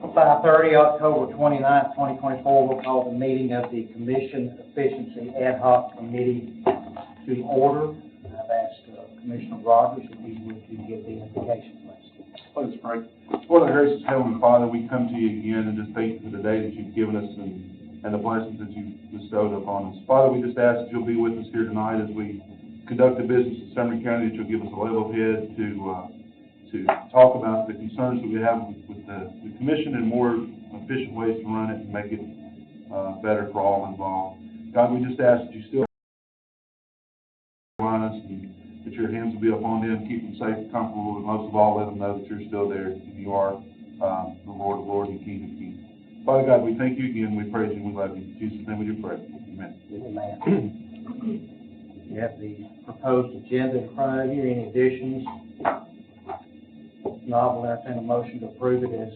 5:30, October 29th, 2024, we'll call the meeting of the Commission Efficiency Ad-Hoc Committee to order. I've asked Commissioner Rogers if he would give the invocation, please. Let us pray. Lord, our gracious Heavenly Father, we come to you again and just thank you for the day that you've given us and the blessings that you've bestowed upon us. Father, we just ask that you'll be with us here tonight as we conduct the business in Sumner County, that you'll give us a level head to talk about the concerns that we have with the commission and more efficient ways to run it and make it better for all involved. God, we just ask that you still on us and that your hands will be upon them, keep them safe and comfortable, and most of all, let them know that you're still there and you are the Lord of Lords and King of Kings. Father God, we thank you again, we praise you, and we love you. In Jesus' name we do pray. Amen. Amen. You have the proposed agenda in front of you. Any additions? If not, we'll entertain a motion to approve it as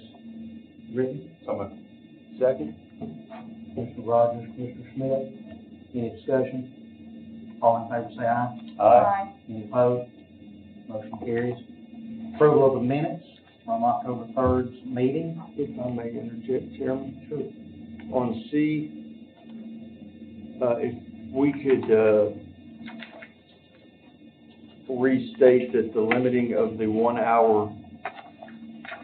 written. So much. Second. Commissioner Rogers, Commissioner Smith. Any discussion? All in favor say aye. Aye. Any opposed? Motion carries. Approval of the minutes from October 3rd's meeting. If I may interject, Chairman. Sure. On C, if we could restate that the limiting of the 1 hour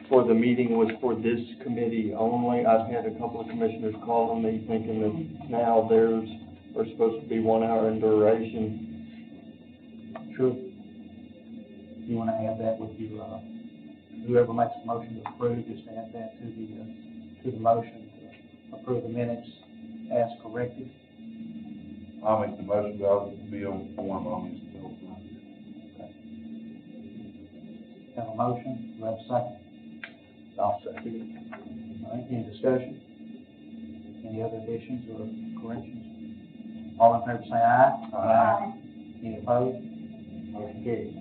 for the meeting was for this committee only. I've had a couple of commissioners calling me thinking that now theirs are supposed to be 1 hour in duration. Sure. You want to add that with your, whoever makes a motion to approve, just add that to the motion to approve the minutes as corrected. I'll make the motion, but I'll be on form on these until tonight. Okay. Have a motion, do I have a second? I'll second it. All right, any discussion? Any other additions or corrections? All in favor say aye. Aye. Any opposed? Motion carries.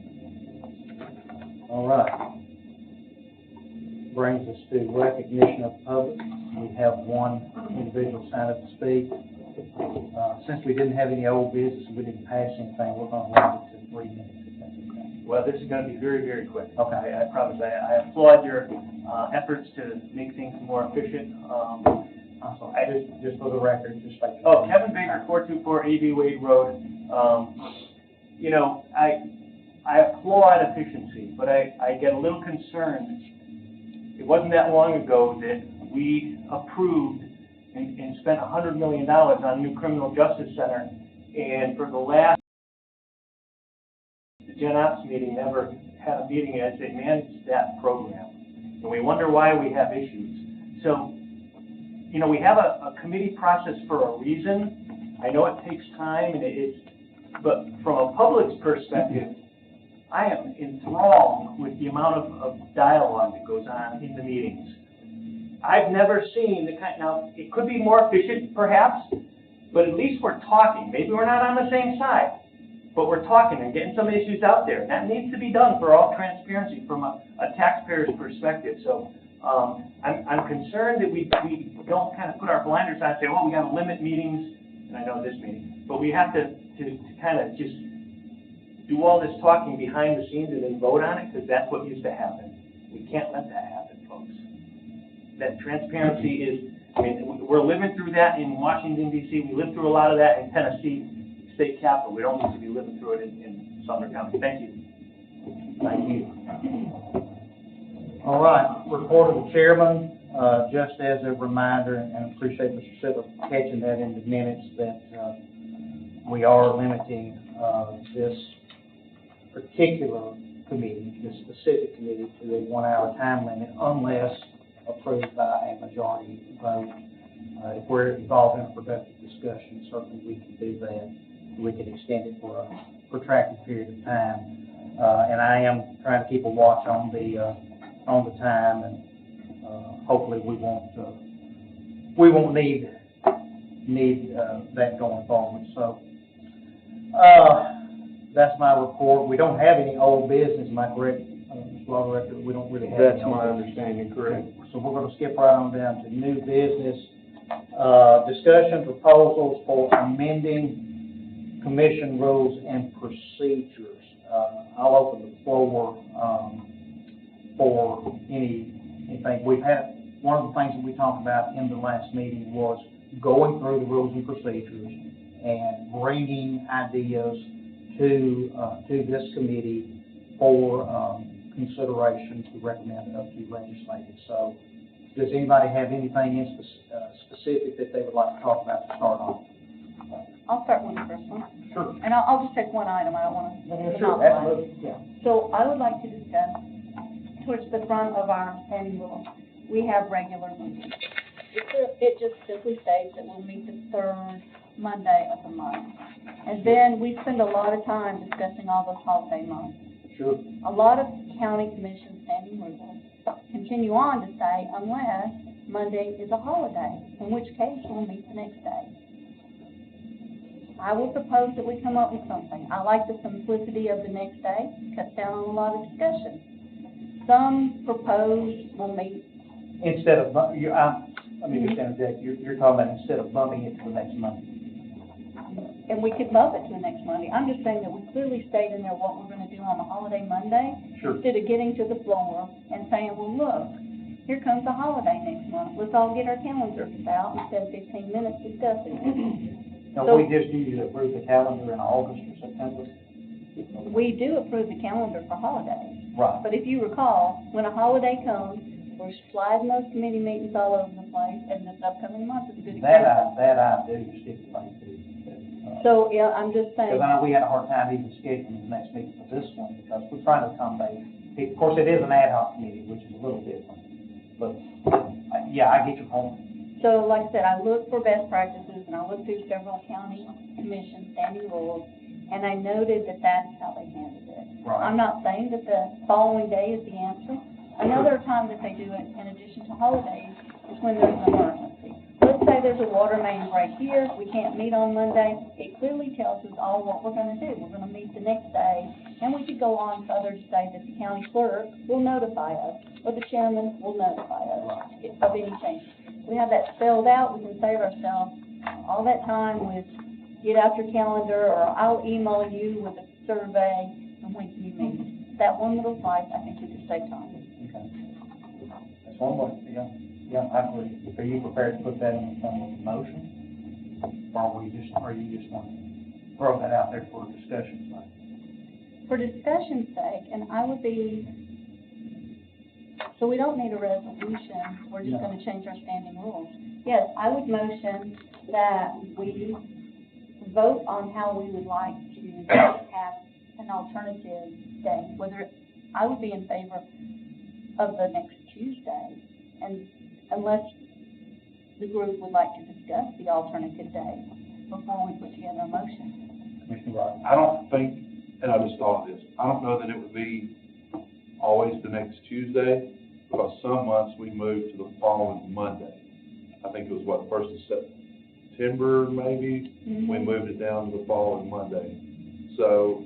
All right. Brings us to recognition of the public. We have one individual signed up to speak. Since we didn't have any old business and we didn't pass anything, we're going to limit it to 3 minutes, if that's okay. Well, this is going to be very, very quick. Okay. I promise. I applaud your efforts to make things more efficient. Just for the record, just like. Oh, Kevin Baker, 424 A.B. Wade Road. You know, I applaud efficiency, but I get a little concerned. It wasn't that long ago that we approved and spent $100 million on a new criminal justice center, and for the last Gen Ops meeting never had a meeting as they managed that program. And we wonder why we have issues. So, you know, we have a committee process for a reason. I know it takes time, but from a public's perspective, I am enthralled with the amount of dialogue that goes on in the meetings. I've never seen the kind, now, it could be more efficient perhaps, but at least we're talking. Maybe we're not on the same side, but we're talking and getting some issues out there. And that needs to be done for all transparency from a taxpayer's perspective. So I'm concerned that we don't kind of put our blinders on and say, well, we got to limit meetings, and I know this meeting, but we have to kind of just do all this talking behind the scenes and then vote on it, because that's what used to happen. We can't let that happen, folks. That transparency is, I mean, we're living through that in Washington, D.C. We live through a lot of that in Tennessee State Capitol. We don't need to be living through it in Sumner County. Thank you. Thank you. All right, report of the chairman. Just as a reminder, and appreciate Mr. Sitter catching that in the minutes, that we are limiting this particular committee, this specific committee, to a 1 hour time limit unless approved by a majority vote. If we're involved in a productive discussion, certainly we can do that. We can extend it for a protracted period of time. And I am trying to keep a watch on the time, and hopefully we won't need that going forward. So that's my report. We don't have any old business. Am I correct, Mr. Law Director? We don't really have. That's my understanding, correct. So we're going to skip right on down to new business. Discussion proposals for amending commission rules and procedures. I'll open the floor for anything. We've had one of the things that we talked about in the last meeting was going through the rules and procedures and bringing ideas to this committee for, consideration to recommend up to legislative. So, does anybody have anything in specific that they would like to talk about to start off? I'll start with the first one. Sure. And I'll just take one item, I don't want to. Sure, absolutely, yeah. So I would like to discuss, towards the front of our standing rules, we have regular meetings. It just simply states that we'll meet the third Monday of the month. And then we spend a lot of time discussing all those holiday months. Sure. A lot of county commission standing rules continue on to say unless Monday is a holiday, in which case we'll meet the next day. I will propose that we come up with something. I like the simplicity of the next day, cuts down on a lot of discussion. Some propose we'll meet. Instead of, let me just interject, you're talking about instead of bumping it to the next Monday. And we could bump it to the next Monday. I'm just saying that we clearly state in there what we're gonna do on the holiday Monday. Sure. Instead of getting to the floor and saying, well, look, here comes the holiday next month. Let's all get our calendars out and spend 15 minutes discussing it. Now, So- we just usually approve the calendar in August or September. We do approve the calendar for holidays. Right. But if you recall, when a holiday comes, we're sliding those committee meetings all over the place, and this upcoming month is a good example. That I do stipulate to. So, yeah, I'm just saying. Because I know we had a hard time even scheduling the next meeting for this one, because we're trying to accommodate, of course, it is an ad hoc committee, which is a little different. But, yeah, I get your point. So, like I said, I looked for best practices, and I looked through several county commission standing rules, and I noted that that's how they handled it. Right. I'm not saying that the following day is the answer. Another time that they do it, in addition to holidays, is when there's an emergency. Let's say there's a water main break here, we can't meet on Monday, it clearly tells us all what we're gonna do. We're gonna meet the next day, and we could go on further to say that the county clerk will notify us, or the chairman will notify us of any changes. We have that spelled out, we can save ourselves all that time with, get out your calendar, or I'll email you with a survey, and when can you meet? That one little slice, I think we could save time. Okay. That's one way, yeah, I agree. Are you prepared to put that in the form of a motion? Or you just want to throw that out there for discussion's sake? For discussion's sake, and I would be, so we don't need a resolution, we're just No. gonna change our standing rules. Yes, I would motion that we vote on how we would like to have an alternative day, I would be in favor of the next Tuesday, and unless the group would like to discuss the alternative day before we put together a motion. Commissioner Rogers? I don't think, and I just thought of this, I don't know that it would be always the next Tuesday, because some months we move to the following Monday. I think it was what, first of September, maybe? We moved it down to the following Monday. So,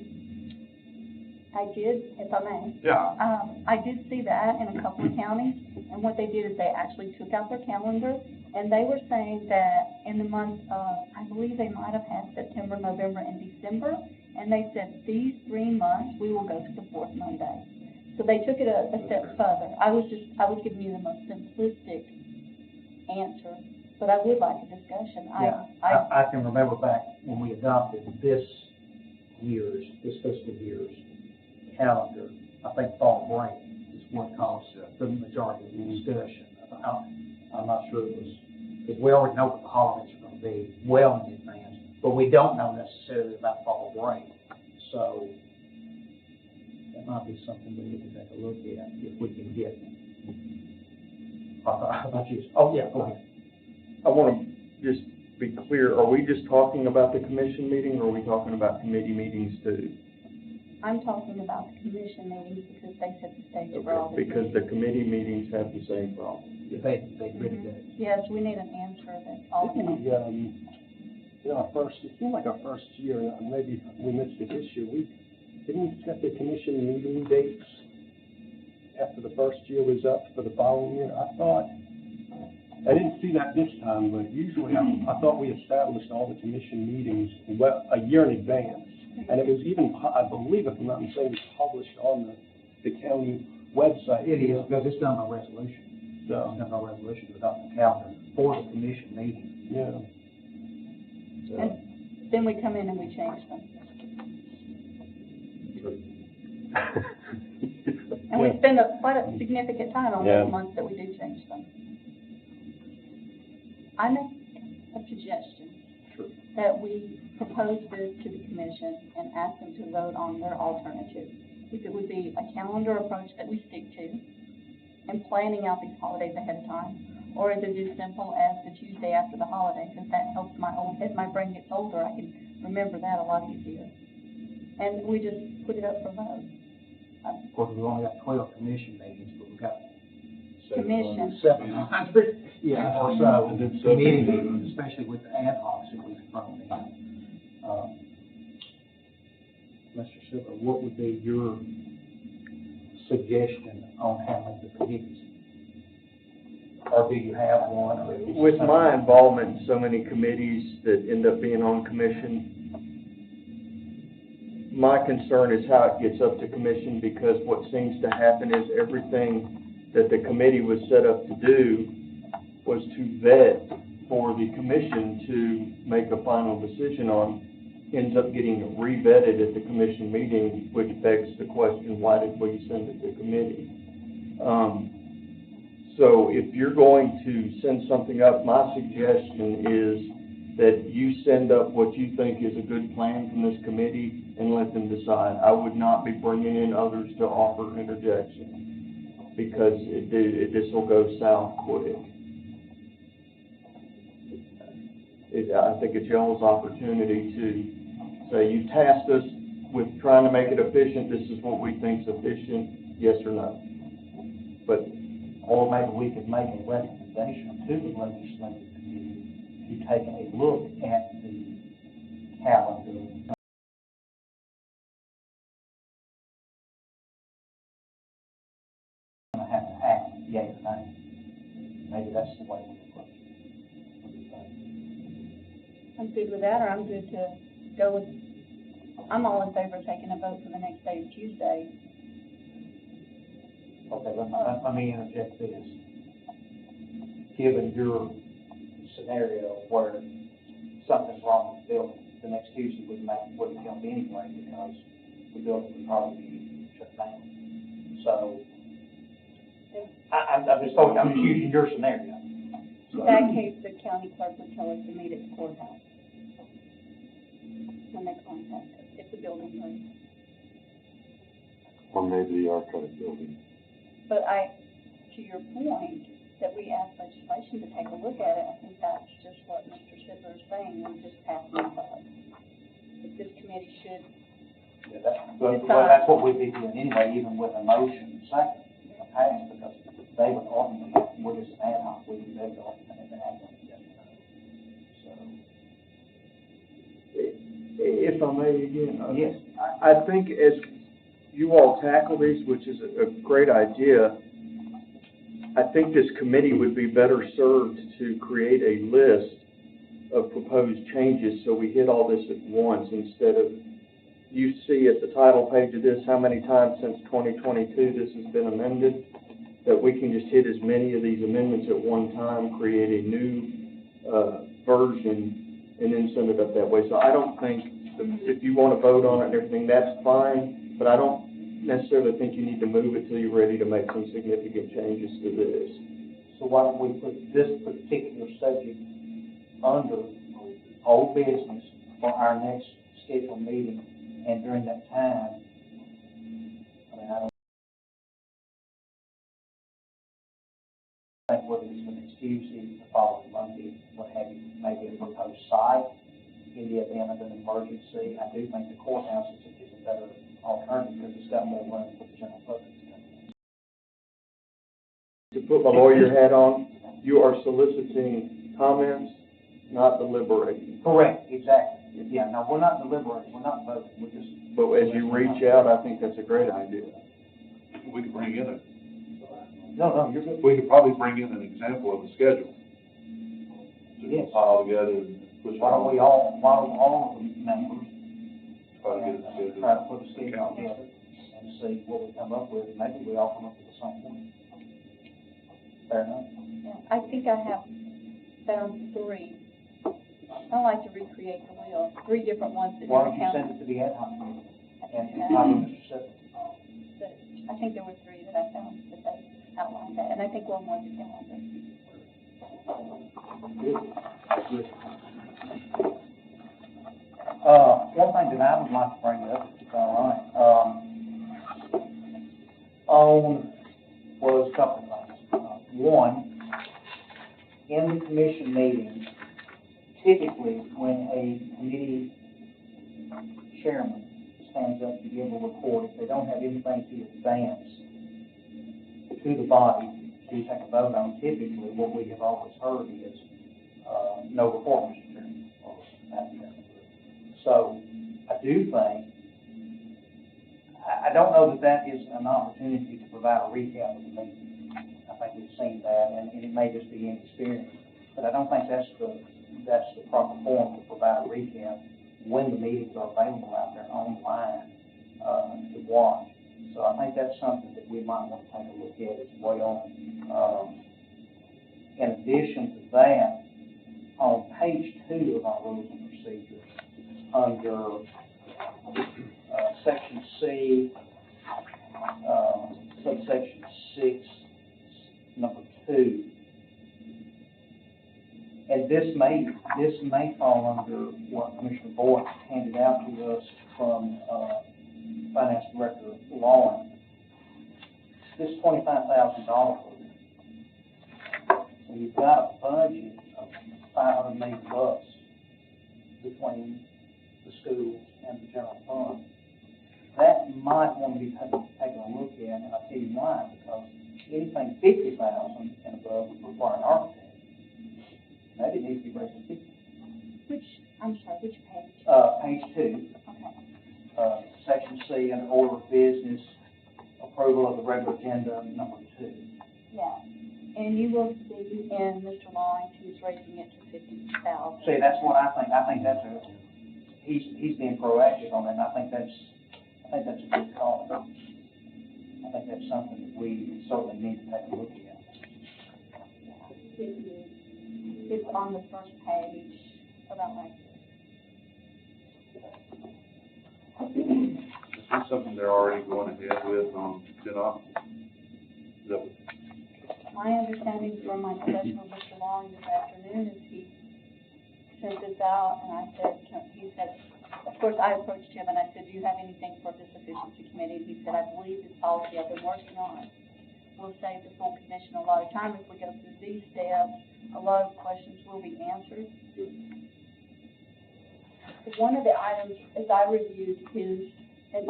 I did, if I may. yeah, I did see that in a couple of counties, and what they did is they actually took out their calendar, and they were saying that in the month of, I believe they might have had September, November, and December, and they said these 3 months, we will go to the fourth Monday. So they took it a step further. I was giving you the most simplistic answer, but I would like a discussion. Yeah, I can remember back when we adopted this fiscal year's calendar, I think fall break is what caused the majority of the discussion. I'm not sure it was, because we already know what the holidays are gonna be well in advance, but we don't know necessarily about fall break. So that might be something we need to take a look at if we can get. How about you? Oh, yeah, go ahead. I want to just be clear, are we just talking about the commission meeting, or are we talking about committee meetings too? I'm talking about the commission meetings because they set the stage for all this. Because the committee meetings have the same problem. They really do. Yes, we need an answer that all can. It seemed like our first year, maybe we missed it this year, didn't we set the commission meeting dates after the first year was up for the following year? I didn't see that this time, but usually I thought we established all the commission meetings a year in advance. And it was even, I believe, if I'm not mistaken, published on the county website. It is, because it's done by resolution. So, There's no resolution to adopt the calendar for the commission meeting. yeah. So, And then we come in and we change them. And we spend quite a significant time on Yeah. those months that we do change them. I make a suggestion that we propose this to the commission and ask them to vote on their alternative. If it would be a calendar approach that we stick to and planning out these holidays ahead of time, or is it as simple as the Tuesday after the holiday, because that helps as my brain gets older, I can remember that a lot easier. And we just put it up for vote. Of course, we've only got 12 commission meetings, but we've got Commission. 700, yeah, or so, committee meetings, especially with the ad-hocs that we've thrown in. Mr. Silver, what would be your suggestion on handling the committees? Or do you have one? Or is it With something- my involvement in so many committees that end up being on commission, my concern is how it gets up to commission, because what seems to happen is everything that the committee was set up to do was to vet for the commission to make a final decision on, ends up getting re-vetted at the commission meeting, which begs the question, why did we send it to committee? So if you're going to send something up, my suggestion is that you send up what you think is a good plan from this committee and let them decide. I would not be bringing in others to offer interjection, because this will go south quick. I think it's y'all's opportunity to say, you tasked us with trying to make it efficient, this is what we think is efficient, yes or no. But Or maybe we could make a recommendation to the legislative committee to take a look at the calendar. Gonna have to act, yea or nay. Maybe that's the way we approach it. What do you think? I'm good with that, or I'm good to go with, I'm all in favor of taking a vote for the next day, Tuesday. Okay, let me interject this. Given your scenario where something's wrong with the building, the next Tuesday wouldn't come anyway, because the building would probably be shut down. So, I'm just using your scenario. In that case, the county clerk would tell us to meet at the courthouse when they contact us, if the building's ready. Or maybe the archive building. But to your point, that we ask legislation to take a look at it, I think that's just what Mr. Sidler is saying, we're just passing it up. If this committee should, Well, that's what we'd be doing anyway, even with a motion second, pass, because they would ultimately, we're just an ad hoc, they would ultimately have to act on it. So, if I may again, yes. I think as you all tackle these, which is a great idea, I think this committee would be better served to create a list of proposed changes, so we hit all this at once, instead of, you see at the title page of this, how many times since 2022 this has been amended, that we can just hit as many of these amendments at one time, create a new version, and then send it up that way. So I don't think, if you want to vote on it and everything, that's fine, but I don't necessarily think you need to move it till you're ready to make some significant changes to this. So why don't we put this particular subject under old business for our next scheduled meeting, and during that time, I mean, I don't think whether it's the next Tuesday, the following Monday, what have you, maybe a proposed site in the event of an emergency. I do think the courthouse is a better alternative, because it's got more room for the general public to come in. To put my lawyer hat on, you are soliciting comments, not deliberating. Correct, exactly. Yeah, no, we're not deliberating, we're not voting, we're just. But as you reach out, I think that's a great idea. We could bring in No, you're good. we could probably bring in an example of a schedule. To Yes. compile together and push it Why don't all of the members try to get it together. try to put a schedule together and see what we come up with, and maybe we all come up with the same one. Fair enough. Yeah, I think I have found 3. I don't like to recreate the wheel, 3 different ones that Why didn't don't you send count. it to the Ad-Hoc committee and Yeah. copy Mr. Sibley? But I think there were 3 that I found that they outlined that, and I think one was a calendar. One thing that I would like to bring up, if it's all right, was a couple of things. One, in the commission meetings, typically when a committee chairman stands up to give a report, if they don't have anything to advance to the body to take a vote on, typically what we have always heard is, no report, Mr. Chairman, or Madam Chairman. So I do think, I don't know that that is an opportunity to provide a recap of the meeting. I think we've seen that, and it may just be inexperience, but I don't think that's the proper form to provide a recap when the meetings are available out there online, to watch. So I think that's something that we might want to take a look at as well. In addition to that, on page 2 of our rules and procedures, under section C, subsection 6, number 2, and this may fall under what Commissioner Boyd handed out to us from Finance Director Lauren. This $25,000. So you've got a budget of $500 million between the schools and the general fund. That might want to be taken a look at, and I'll tell you why, because anything 50,000 and above would require an architect. Maybe it needs to be raised to 50. Which page? Page 2, Okay. section C, under order of business, approval of the regular agenda, number 2. Yeah, and you will see in Mr. Long, who's raising it to 50,000. See, that's what I think. I think that's he's being proactive on that, and I think that's a good call. I think that's something that we certainly need to take a look at. It's on the first page, about like Is this something they're already going ahead with on Ad-Hoc? Is that what? my understanding from my discussion with Mr. Long this afternoon is he sent this out, and I said, he said, of course, I approached him and I said, do you have anything for this efficiency committee? And he said, I believe this policy I've been working on will save the full commission a lot of time. If we go through these steps, a lot of questions will be answered. One of the items, as I reviewed, is, and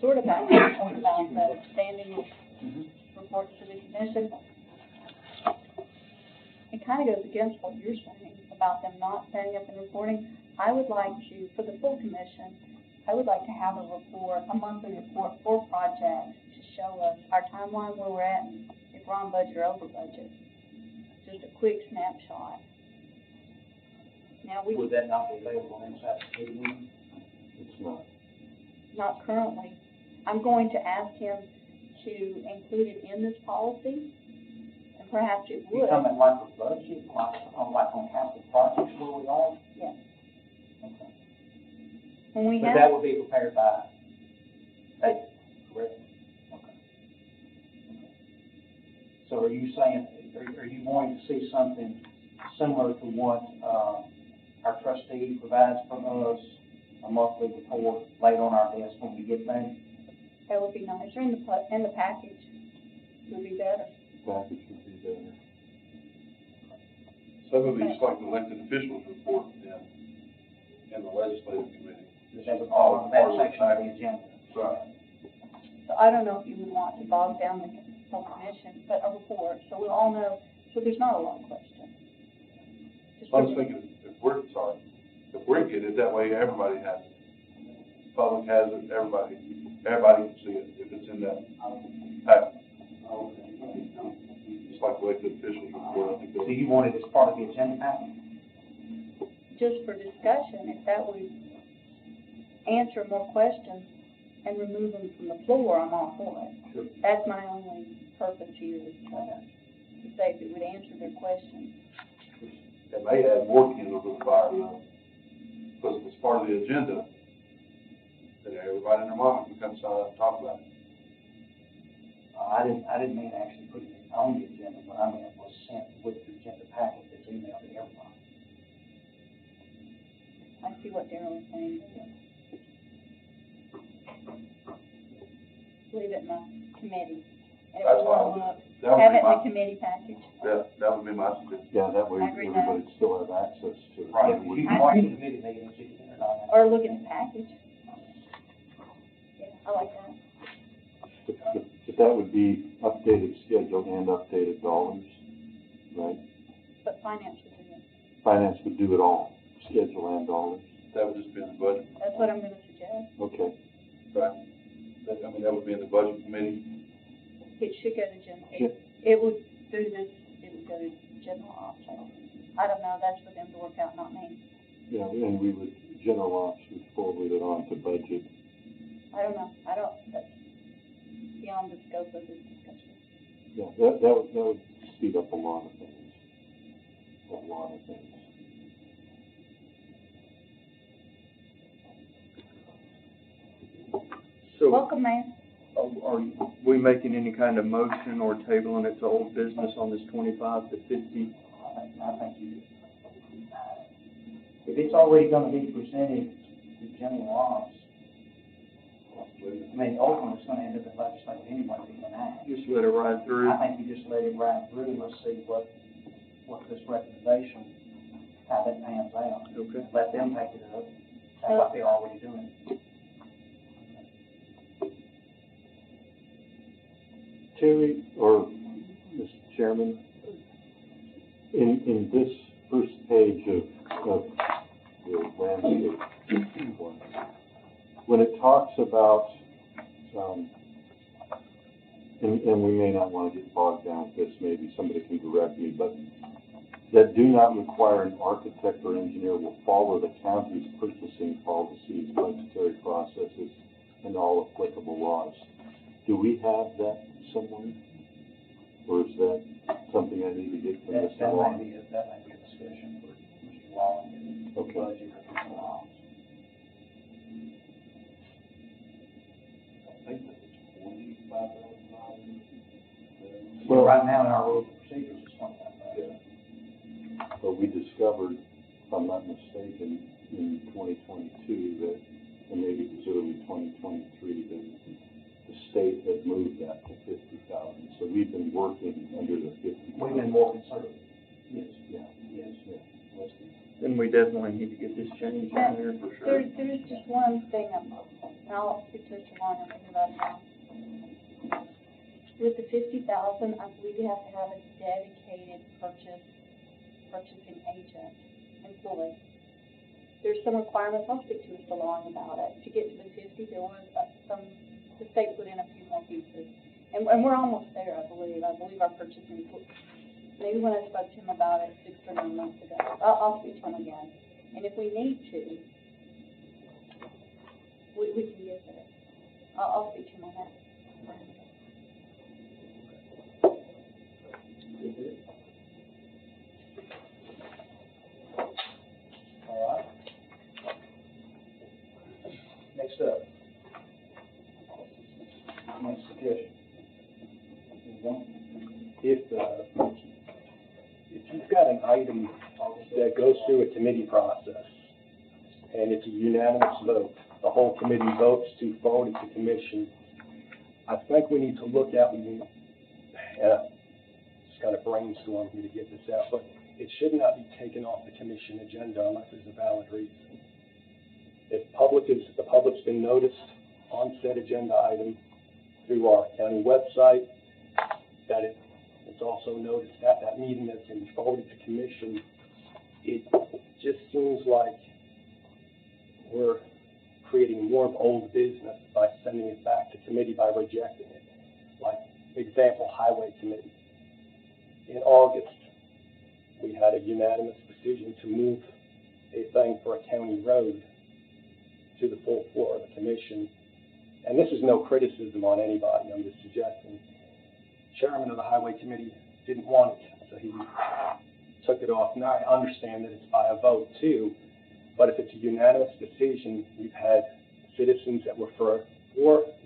sort of back to the point about the standing reports to the commission. It kind of goes against what you're saying about them not standing up and reporting. I would like to, for the full commission, I would like to have a report, a monthly report for projects to show us our timeline where we're at, and if we're on budget or over budget. Just a quick snapshot. Now, Would that not be available inside the meeting? It's not. not currently. I'm going to ask him to include it in this policy, and perhaps it You would. talking about like the budget, like on capital projects where we are? Yes. Okay. When we But have. that would be prepared by, that, correct? Okay. So are you saying, are you wanting to see something similar to what, our trustee provides from us, a monthly report laid on our desk when we get there? That would be nicer, in the package would be better. Package would be better. Some of these, like the elected officials report, in the legislative committee. That would fall under that section of the agenda. Right. So I don't know if you would want to bog down the whole commission, but a report, so we all know, so there's not a lot of questions. Just I was thinking, if we're getting it, that way everybody has it. The public has it, everybody can see it, if it's in that package. It's like elected officials report, I think. So you want it as part of the agenda package? just for discussion, if that would answer more questions and remove them from the floor, I'm all for it. Sure. That's my only purpose here. safe, it would answer their questions. They may have more candles with fire, because if it's part of the agenda, then everybody and their mama can come sign up and talk about it. I didn't mean actually putting it on the agenda, but I mean it was sent with the agenda packet that's emailed to everybody. I see what Darryl is saying. Leave it in the committee. And if That's we fine. want to look, That would have be it in the my- committee package. That would be my suggestion. Yeah, that way I agree with everybody still have access to it. Right. It You would- can watch the committee meetings, you can, or not. Or look at the package. Yeah, I like that. But that would be updated schedule and updated dollars, right? But finance would do it. Finance would do it all, schedule and dollars. That would just be in the budget. That's what I'm gonna suggest. Okay. Right. That would be in the budget committee. It should go to Yeah. it would do this, it would go to general ops. I don't know, that's for them to work out, not me. Yeah, and we would, general ops would forward it on to budget. I don't know, that's beyond the scope of this discussion. Yeah, that would speed up a lot of things. A lot of things. So, Welcome, Mayor. are we making any kind of motion or tabling it to old business on this 25 to 50? I think you, if it's already gonna be presented to general ops, I mean, ultimately, it's gonna end up in legislature anyway, to enact. Just let it ride through? I think you just let it ride through, and let's see what this recommendation, how that pans out. Okay. Let them take it up, sounds like they're already doing it. Terry, or Mr. Chairman, in this first page of the landscape one, when it talks about, and we may not want to get bogged down with this, maybe somebody can direct me, but that do not require an architect or engineer will follow the county's purchasing policies, budgetary processes, and all applicable laws. Do we have that somewhere? Or is that something I need to get from Mr. That Law? may be a discussion for Mr. Law and the Okay. budget or Mr. Law. I think that's $25,000. Well, right now in our rules and procedures, it's $25,000. But we discovered, if I'm not mistaken, in 2022 that, or maybe it was early 2023, that the state had moved that to 50,000. So we've been working under the 50,000. We've been more conservative. Yes, yeah, Yes. yeah. Then we definitely need to get this changed in there for sure. There's just one thing, and I'll speak to Mr. Warner and think about it now. With the 50,000, I believe you have to have a dedicated purchasing agent employee. There's some requirements, I'll speak to Mr. Long about it. To get to the 50, there was the state put in a few more pieces. And we're almost there, I believe. I believe our purchasing, maybe when I spoke to him about it 6 or 9 months ago. I'll speak to him again. And if we need to, we can get there. I'll speak to him on that. All right. Next up. Next suggestion. If you've got an item that goes through a committee process, and it's a unanimous vote, the whole committee votes to forward it to commission, I think we need to look at, just kind of brainstorm here to get this out, but it should not be taken off the commission agenda unless there's a valid reason. If the public's been noticed on said agenda item through our county website, that it's also noticed at that meeting that's going to be forwarded to commission, it just seems like we're creating more of old business by sending it back to committee by rejecting it. Like, example, Highway Committee. In August, we had a unanimous decision to move a thing for a county road to the full floor of the commission. And this is no criticism on anybody, I'm just suggesting. Chairman of the Highway Committee didn't want it, so he took it off. Now, I understand that it's by a vote too, but if it's a unanimous decision, you've had citizens that were for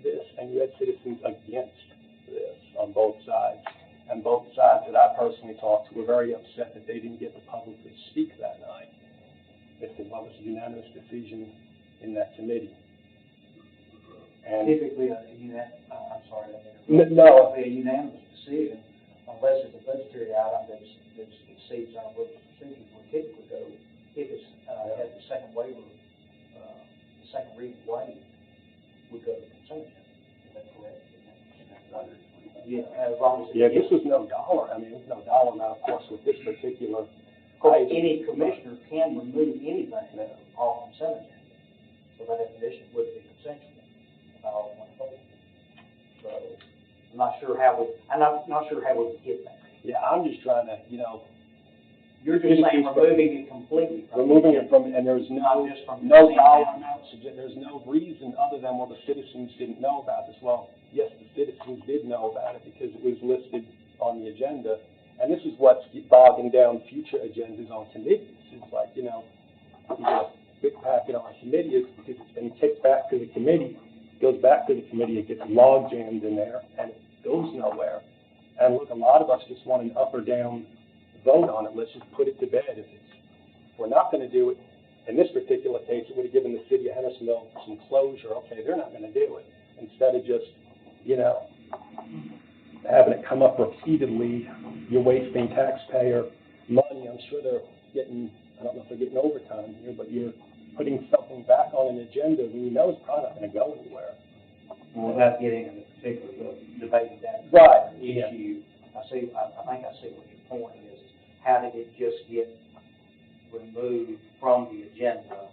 this, and you had citizens against this on both sides. And both sides that I personally talked to were very upset that they didn't get to publicly speak that night, if there was a unanimous decision in that committee. And Typically, I'm sorry, no, a unanimous decision, unless it's a budgetary item that exceeds our budget procedures, would typically go, if it's, has the second waiver, the second reading waived, would go to consent agenda. Is that correct? Yeah, as long as. yeah, this was no dollar. I mean, it was no dollar amount, of course, with this particular. Of course, any commissioner can remove anything off consent agenda. So by definition, would be consensual. So, I'm not sure how we would get that. Yeah, I'm just trying to, You're just saying removing it completely from. removing it from, and there's Not just from no consent dollar agenda. amount, there's no reason other than, well, the citizens didn't know about this. Well, yes, the citizens did know about it because it was listed on the agenda. And this is what's bogging down future agendas on committees. It's like, you get a big packet on a committee, it's because it's been kicked back to the committee, goes back to the committee, it gets log jammed in there, and it goes nowhere. And look, a lot of us just want an up or down vote on it. Let's just put it to bed. If we're not going to do it, in this particular case, it would have given the city of Hendersonville some closure. Okay, they're not going to do it. Instead of just, having it come up repeatedly, you're wasting taxpayer money. I'm sure they're getting, I don't know if they're getting overtime here, but you're putting something back on an agenda when you know it's probably not going to go anywhere. Without getting into particular debating that. Right. Issue. I think I see what your point is. How did it just get removed from the agenda,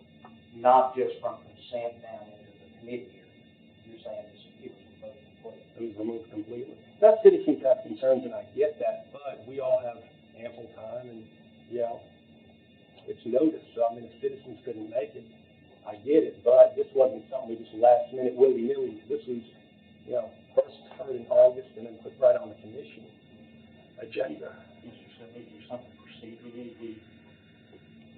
not just from consent down into the committee area? You're saying it was removed completely. It was removed completely. Now, citizens have concerns, and I get that, but we all have ample time, and, it's noticed. So, I mean, if citizens couldn't make it, I get it, but this wasn't something we just last minute willy-nilly. This was, first heard in August and then put right on the commission agenda. Mr. Sibley, is there something procedurally we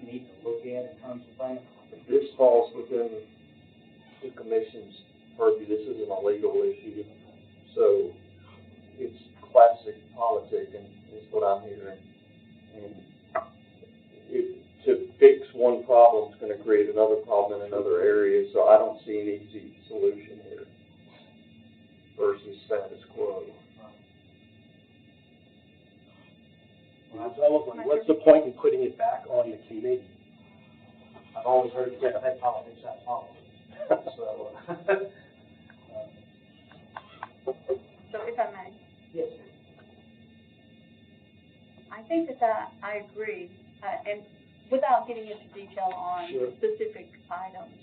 need to look at in terms of things? This falls within the commission's purview. This isn't a legal issue, so it's classic politicking is what I'm hearing. And to fix one problem is going to create another problem in another area, so I don't see an easy solution here versus status quo. Well, it's almost like, what's the point in putting it back on the committee? I've always heard you say politics out politics. So if I may, Yes. I think that I agree, and without getting into detail on Sure. specific items,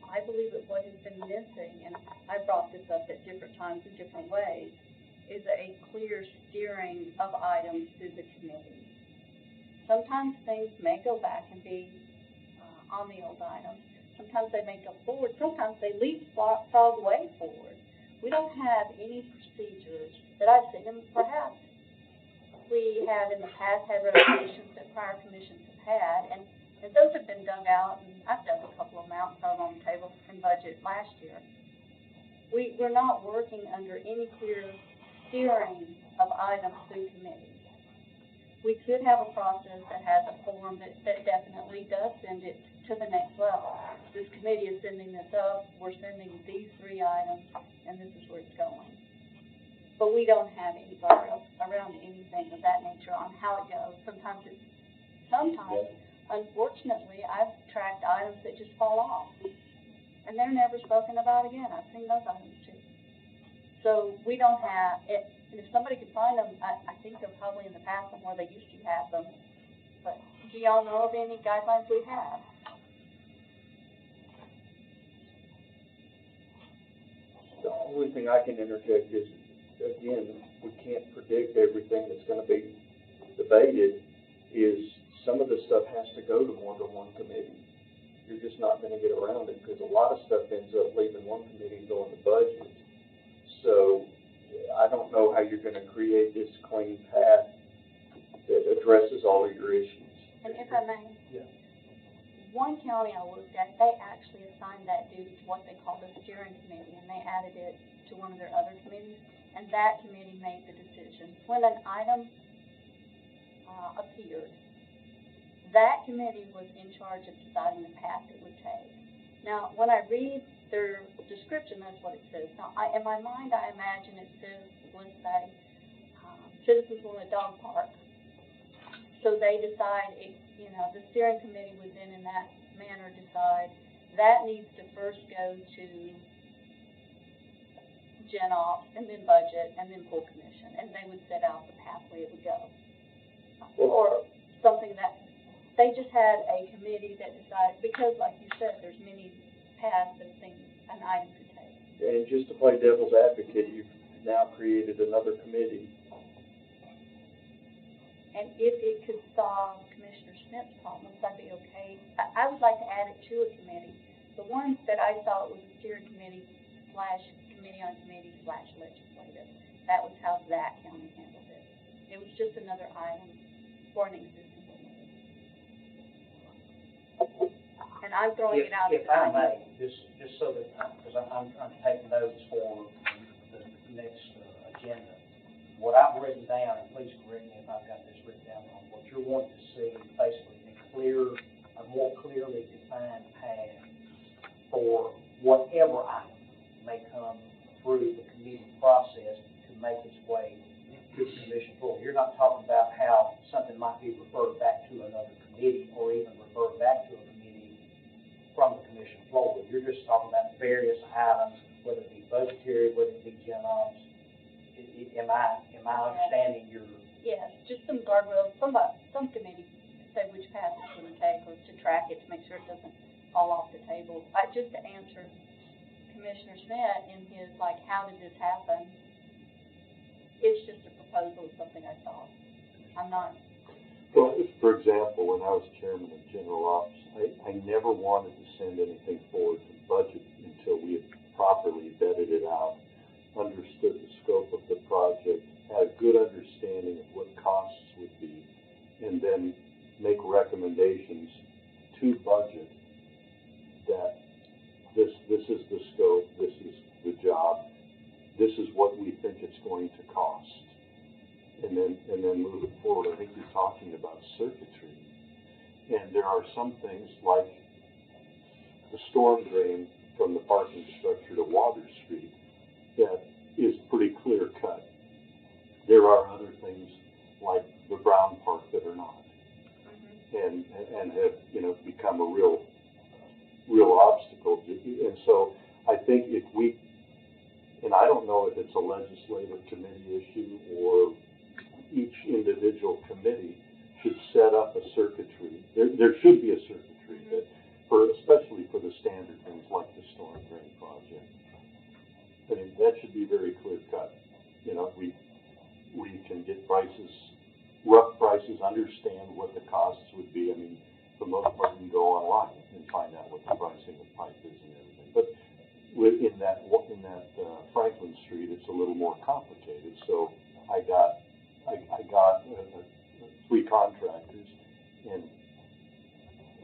I believe that what has been missing, and I brought this up at different times in different ways, is a clear steering of items through the committee. Sometimes things may go back and be on the old items. Sometimes they may go forward. Sometimes they leapfrog way forward. We don't have any procedures that I've seen, and perhaps we have in the past had resolutions that prior commissions have had, and those have been dug out, and I've dug a couple of them out and put them on the table in budget last year. We're not working under any clear steering of items through committees. We could have a process that has a form that definitely does send it to the next level. This committee is sending this up, we're sending these 3 items, and this is where it's going. But we don't have any guardrails around anything of that nature on how it goes. Sometimes, unfortunately, I've tracked items that just fall off, and they're never spoken about again. I've seen those items too. So we don't have it. And if somebody could find them, I think they're probably in the past somewhere they used to have them. But do y'all know of any guidelines we have? The only thing I can interject is, again, we can't predict everything that's going to be debated, is some of this stuff has to go to more than one committee. You're just not going to get around it because a lot of stuff ends up leaving one committee and going to budget. So I don't know how you're going to create this clean path that addresses all of your issues. And if I may. Yeah. One county I looked at, they actually assigned that duty to what they called a steering committee, and they added it to one of their other committees, and that committee made the decision. When an item appeared, that committee was in charge of deciding the path it would take. Now, when I read their description, that's what it says. Now, in my mind, I imagine it says, let's say, citizens want a dog park. So they decide, the steering committee would then in that manner decide that needs to first go to Gen Ops and then budget and then full commission, and they would set out the pathway it would go. Or something that, they just had a committee that decided, because like you said, there's many paths that an item could take. And just to play devil's advocate, you've now created another committee. And if it could solve Commissioner Smith's problems, I'd be okay. I would like to add it to a committee. The one that I thought was a steering committee / committee on committee / legislative. That was how that county handled it. It was just another item for an existing committee. And I'm throwing it out. If I may, just so that, because I'm taking notes for the next agenda. What I've written down, and please correct me if I've got this written down wrong, what you're wanting to see is basically a more clearly defined path for whatever item may come through the committee process to make its way to the commission floor. You're not talking about how something might be referred back to another committee or even referred back to a committee from the commission floor. You're just talking about various items, whether it be budgetary, whether it be Gen Ops. Am I understanding your? Yes, just some guardrails, some committee to say which path it's going to take or to track it to make sure it doesn't fall off the table. Just to answer Commissioner Smith in his, how did this happen? It's just a proposal of something I saw. I'm not. Well, for example, when I was chairman of General Ops, I never wanted to send anything forward to budget until we had properly vetted it out, understood the scope of the project, had a good understanding of what costs would be, and then make recommendations to budget that this is the scope, this is the job, this is what we think it's going to cost, and then move it forward. I think you're talking about circuitry, and there are some things like the storm drain from the parking structure to Water Street that is pretty clear cut. There are other things like the Brown Park that are not, and have become a real obstacle. And so I think if we, and I don't know if it's a legislative committee issue or each individual committee should set up a circuitry. There should be a circuitry that, especially for the standard things like the storm drain project. I mean, that should be very clear cut. We can get prices, rough prices, understand what the costs would be. I mean, for the most part, you can go online and find out what the pricing of pipe is and everything. But in that Franklin Street, it's a little more complicated. So I got 3 contractors and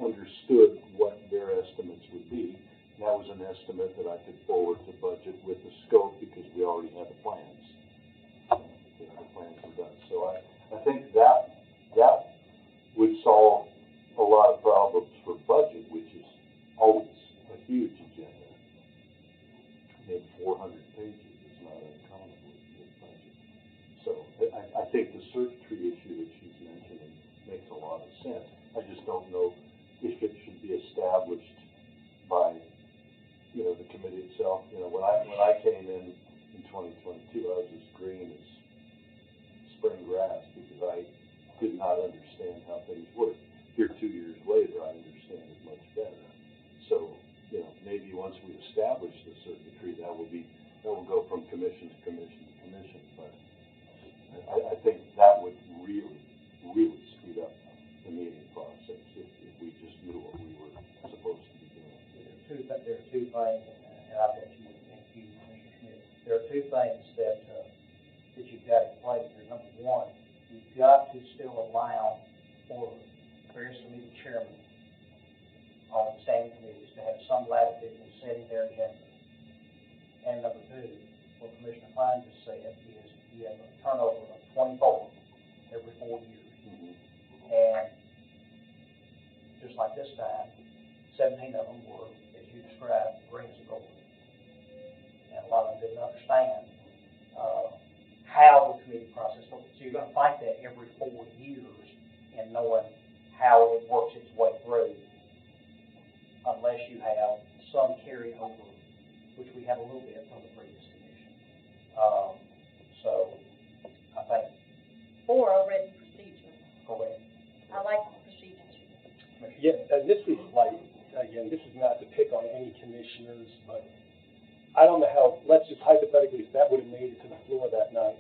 understood what their estimates would be. That was an estimate that I could forward to budget with the scope because we already had the plans. The plans were done. So I think that would solve a lot of problems for budget, which is always a huge agenda. I mean, 400 pages is not uncommon with budget. So I think the circuitry issue that she's mentioning makes a lot of sense. I just don't know if it should be established by the committee itself. When I came in 2022, I was as green as spring grass because I did not understand how things work. Here 2 years later, I understand it much better. So, maybe once we establish the circuitry, that will go from commission to commission to commission. But I think that would really, really speed up the meeting process if we just knew what we were supposed to be doing. There are two things, and I'll let you, thank you, Commissioner Smith. There are two things that you've got in place here. Number one, you've got to still allow for various committee chairmen on standing committees to have some latitude in setting their agenda. And number two, what Commissioner Klein just said is you have a turnover of 24 every 4 years. And just like this time, 17 of them were, as you described, rings of gold. And a lot of them didn't understand how the committee process works. So you're going to fight that every 4 years in knowing how it works its way through, unless you have some carryover, which we have a little bit from the previous commission. So I think. Or a written procedure. Correct. I like the procedures. Yeah, and this is like, again, this is not to pick on any commissioners, but I don't know how, let's just hypothetically, if that would have made it to the floor that night,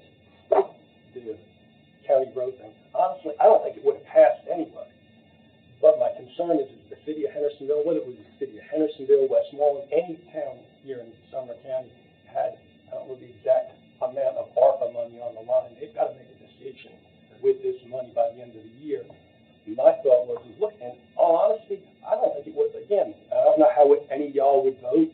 the county road thing, honestly, I don't think it would have passed anyway. But my concern is the city of Hendersonville, whether it was the city of Hendersonville, Westmoreland, any town here in Sumner County had, I don't know the exact amount of ARPA money on the line. They've got to make a decision with this money by the end of the year. My thought was, look, in all honesty, I don't think it would, again, I don't know how any of y'all would vote,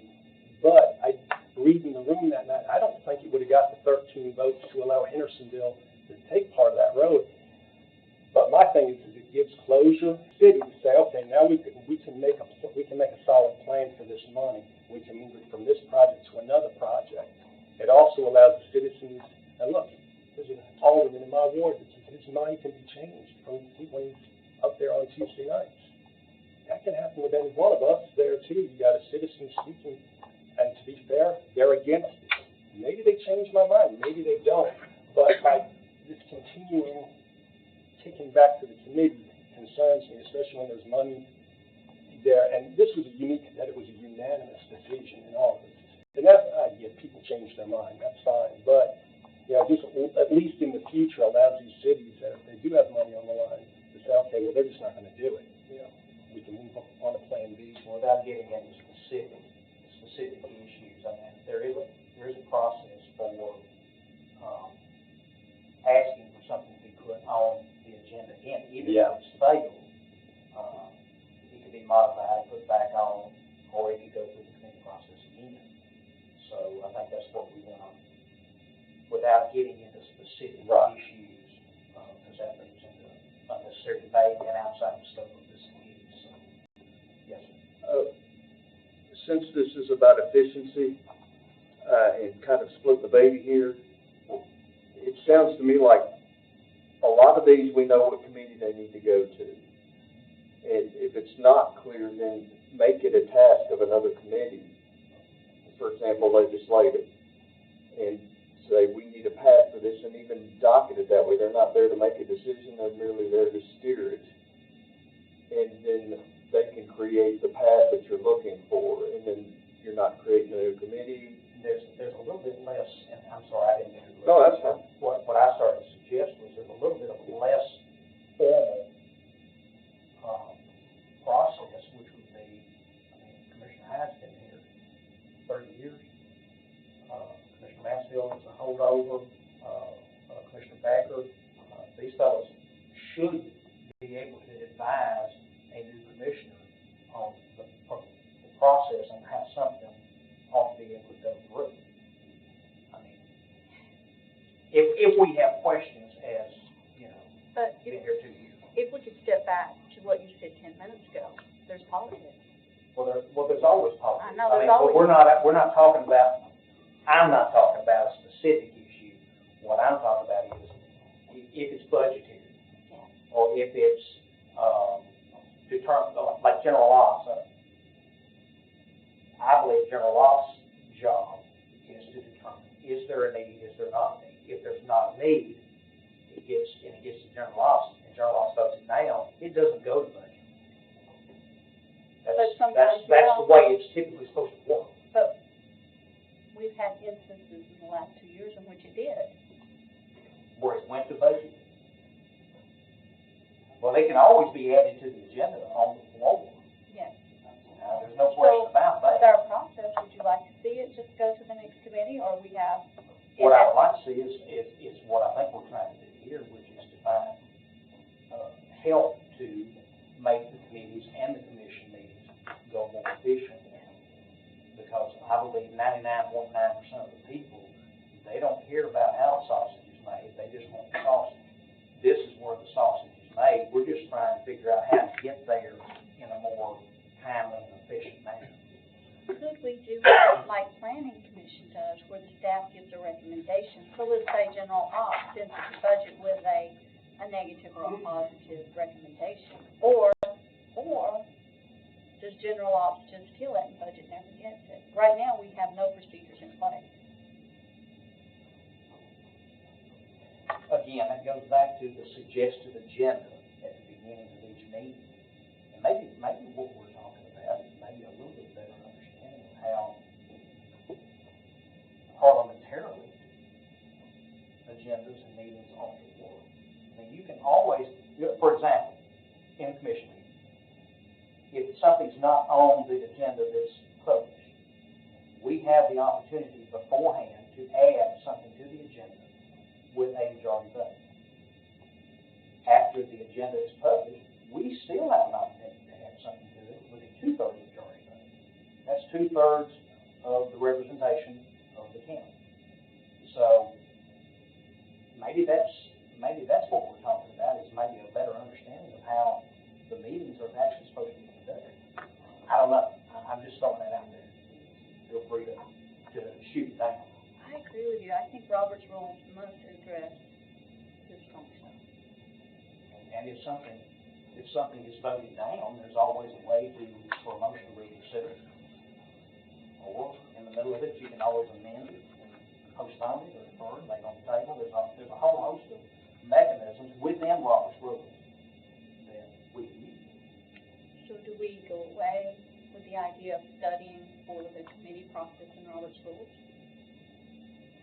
but I reading the room that night, I don't think it would have got the 13 votes to allow Hendersonville to take part of that road. But my thing is it gives closure to the city to say, okay, now we can make a solid plan for this money. We can move it from this project to another project. It also allows the citizens, and look, there's an alderman in my ward that his mind can be changed from when he's up there on Tuesday nights. That can happen with any one of us there too. You got a citizen speaking, and to be fair, they're against it. Maybe they change my mind, maybe they don't. But by this continuing kicking back to the committee concerns me, especially when there's money there. And this was unique that it was a unanimous decision in all of this. And that's, yeah, people change their mind, that's fine. But, you know, just at least in the future allows these cities that if they do have money on the line to say, okay, well, they're just not going to do it. You know, we can move on to plan B. Without getting into specific issues, I mean, there is a process for asking for something to be put on the agenda again, even if it's failed. It could be modified, put back on, or it could go through the committee process again. So I think that's what we want to, without getting into specific issues, because that leads into unnecessary debate and outside the scope of this committee. So, yes, sir. Since this is about efficiency, and kind of split the baby here, it sounds to me like a lot of these we know what committee they need to go to. And if it's not clear, then make it a task of another committee. For example, legislative. And say, we need a path for this, and even docket it that way. They're not there to make a decision, they're merely there to steer it. And then they can create the path that you're looking for, and then you're not creating a new committee. There's a little bit less, and I'm sorry, I didn't mean to. No, that's fine. What I started to suggest was there's a little bit of a less formal process, which would be, I mean, Commissioner Hyde's been here 30 years. Commissioner Mansfield is a holdover. Commissioner Backer. These fellows should be able to advise a new commissioner on the process and how something ought to be able to go through. I mean, if we have questions, as you know, But been here 2 years. if we could step back to what you said 10 minutes ago, there's politics. Well, there's always politics. I know, there's but always- we're not talking about. I'm not talking about a specific issue. What I'm talking about is if it's budgetary, or if it's determined, like General Locke's. I believe General Locke's job is to determine, is there a need, is there not a need? If there's not a need, it gets to General Locke's, and General Locke votes it down, it doesn't go to budget. But sometimes That's the way it's typically supposed to work. But we've had instances in the last 2 years in which it did. Where it went to budget. Well, they can always be added to the agenda on the floor. Yes. There's no question about With that. our process, would you like to see it just go to the next committee, or we have? What I would like to see is what I think we're trying to do here, which is to find help to make the committees and the commission meetings go more efficiently. Because I believe 99.9% of the people, they don't care about how the sausage is made, they just want the sausage. This is where the sausage is made, we're just trying to figure out how to get there in a more timely and efficient manner. Could we do like planning commission does, where the staff gives a recommendation? So let's say general ops sends us a budget with a negative or a positive recommendation. Or does general ops just kill it and budget never gets it? Right now, we have no procedures in place. Again, that goes back to the suggested agenda at the beginning of each meeting. And maybe what we're talking about is maybe a little bit better understanding of how parliamentarily agendas and meetings ought to work. I mean, you can always, for example, in a commission meeting, if something's not on the agenda that's published, we have the opportunity beforehand to add something to the agenda with a majority vote. After the agenda is published, we still have an opportunity to add something to it with a 2/3 majority vote. That's 2/3 of the representation of the county. So maybe that's what we're talking about, is maybe a better understanding of how the meetings are actually supposed to be conducted. I don't know. I'm just throwing that out there. Feel free to shoot it down. I agree with you. I think Robert's rules must address this function. And if something is voted down, there's always a way for a motion to reconsider. Or in the middle of it, you can always amend it and postpone it or defer it, lay it on the table. There's a whole host of mechanisms within Robert's rules that we can use. So do we go away with the idea of studying for the committee process in Robert's rules?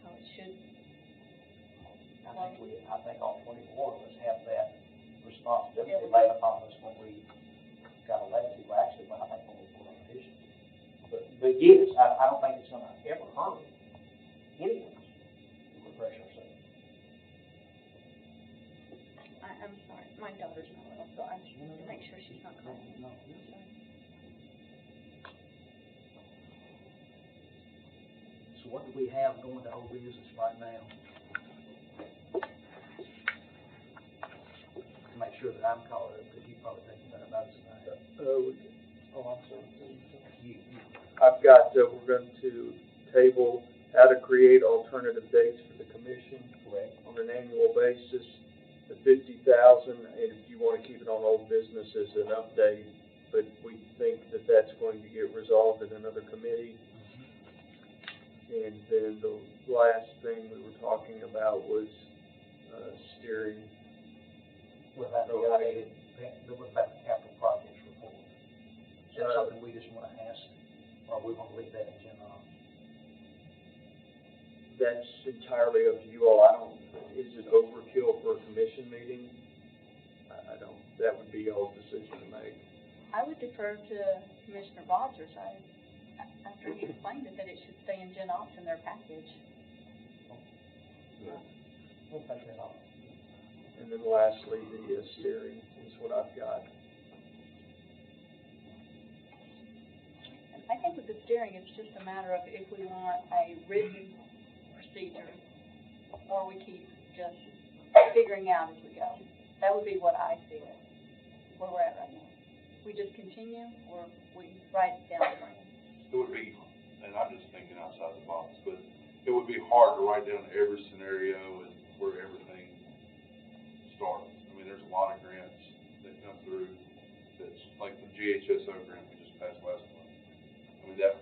How it should? I think all 24 of us have that responsibility laid upon us when we got elected. Well, actually, when I think when we put on petitions. But yes, I don't think it's going to ever hurt any of us to refresh ourselves. I'm sorry, my daughter's not well, so I just want to make sure she's not calling. No. Sorry. So what do we have going to old business right now? To make sure that I'm caught up, because you probably take better notes than I have. I'm sorry. I've got, we're going to table how to create alternative dates for the commission. Correct. On an annual basis, the 50,000, and if you want to keep it on old business as an update, but we think that that's going to get resolved in another committee. And then the last thing we were talking about was steering. What about the capital projects report? Is that something we just want to ask, or we want to leave that in general? That's entirely up to you all. Is it overkill for a commission meeting? I don't, that would be y'all's decision to make. I would defer to Commissioner Rogers. After he explained it, that it should stay in Gen Ops in their package. We'll take that off. And then lastly, the steering is what I've got. And I think with the steering, it's just a matter of if we want a written procedure, or we keep just figuring out as we go. That would be what I see it, where we're at right now. We just continue, or we write it down. It would be, and I'm just thinking outside the box, but it would be hard to write down every scenario and where everything starts. I mean, there's a lot of grants that come through that's like the GHSO grant we just passed last month. I mean, that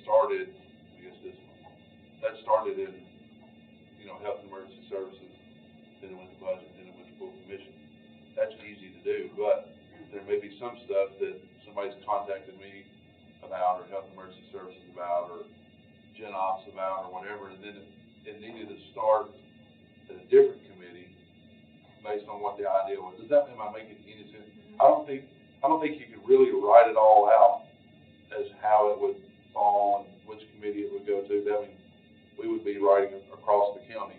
started, I guess this month. That started in, health and emergency services, then it went to budget, then it went to full commission. That's easy to do, but there may be some stuff that somebody's contacted me about, or health and emergency services about, or Gen Ops about, or whatever, and then it needed to start at a different committee based on what the idea was. Am I making any sense? I don't think you could really write it all out as how it would fall and which committee it would go to. I mean, we would be writing across the county,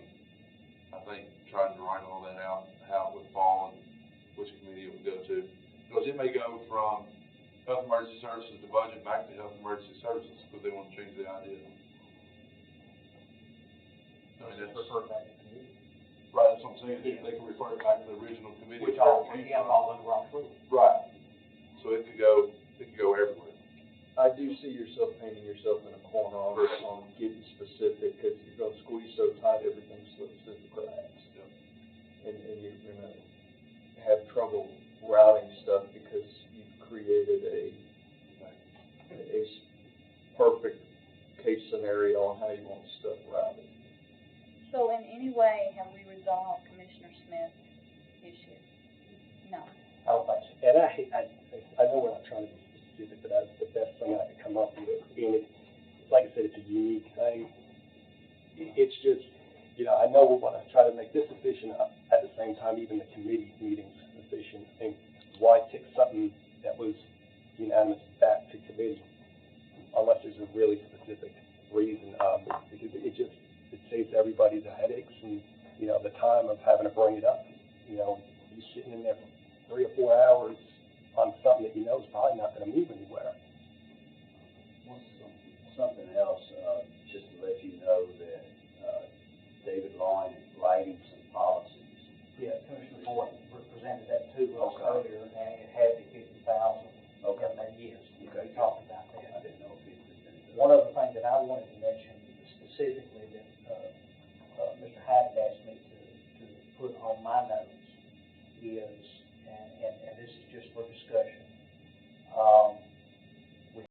I think, trying to write all that out, how it would fall, and which committee it would go to. Because it may go from Health Emergency Services to Budget back to Health Emergency Services, because they want to change the idea. I mean, that's, Refer back to committee. right, that's what I'm saying, they can refer it back to the original committee. Which all, again, falls under Rock Three. Right, so it could go everywhere. I do see yourself painting yourself in a corner on getting specific, because you're gonna squeeze so tight, everything slips through the cracks. Yep. And you're gonna have trouble routing stuff because you've created a perfect case scenario on how you want stuff routed. So in any way, have we resolved Commissioner Smith's issue? No. I don't think so. And I know we're not trying to be specific, but that's the best thing I could come up with. And it's like I said, it's a unique thing. It's just, you know, I know we want to try to make this efficient, at the same time, even the committee meetings efficient. And why kick something that was unanimous back to committee unless there's a really specific reason? Because it saves everybody the headaches and, you know, the time of having to bring it up. You know, you sitting in there for 3 or 4 hours on something that you know is probably not going to move anywhere. Something else, just to let you know that, David Loyne is writing some policies. Yeah, Commissioner Ford presented that to us earlier, and it had the 50,000. Okay. And yes, Okay. we talked about that. I didn't know if he presented that. One other thing that I wanted to mention specifically that, Mr. Hyde asked me to put on my notes is, and this is just for discussion, we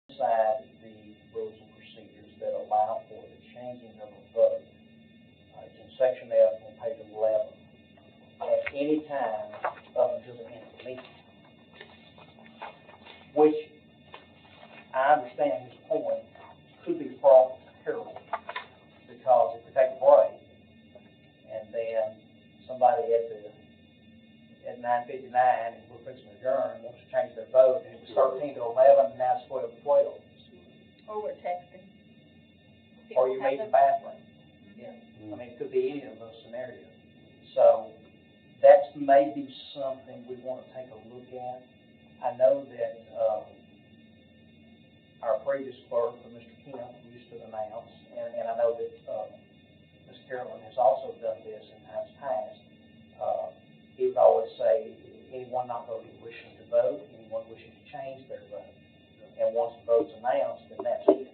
inside the rules and procedures that allow for the changing of a vote. It's in section F on page 11. At any time up until the end of the meeting. Which, I understand his point, could be fraught with peril. Because if we take a break, and then somebody at 9:59, and we're fixing to adjourn, wants to change their vote, and it's 13 to 11, and now it's 12 to 12. Or we're texting. Or you may in the bathroom. Yeah, I mean, it could be any of those scenarios. So, that's maybe something we want to take a look at. I know that, our previous clerk, Mr. Kemp, used to announce, and I know that, Ms. Carolyn has also done this in times past. He would always say, anyone not voting wishing to vote, anyone wishing to change their vote. And once the vote's announced, then that's it.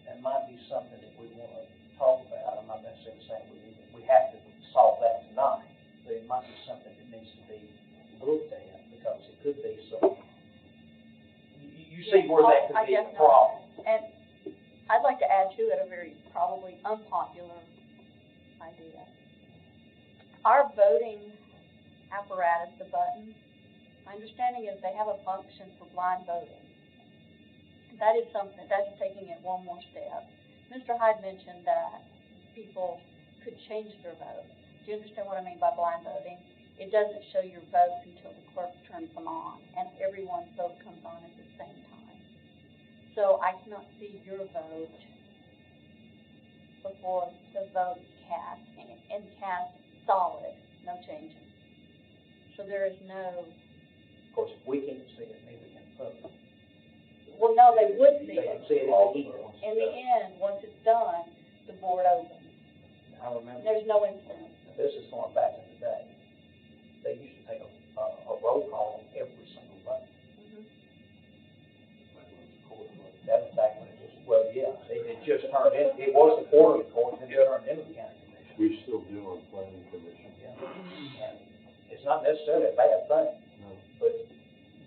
That might be something that we want to talk about. I'm not necessarily saying we have to solve that tonight, but it might be something that needs to be looked at, because it could be some, you see where that could be a problem. And I'd like to add to it a very probably unpopular idea. Our voting apparatus, the buttons, my understanding is they have a function for blind voting. That is something, that's taking it one more step. Mr. Hyde mentioned that people could change their vote. Do you understand what I mean by blind voting? It doesn't show your vote until the clerk turns them on, and everyone's vote comes on at the same time. So I cannot see your vote before the vote is cast, and cast solid, no changing. So there is no. Of course, if we can't see it, maybe we can vote. Well, no, they would see They it. can see it In the end, once it's done, the board opens. I remember. There's no incident. This is going back in the day. They used to take a roll call on every single vote. That was back when it was, well, yeah, it had just turned in, it was the quarterly court, and it turned into the county commission. We still do on planning commission. Yeah. And it's not necessarily a bad thing, No. but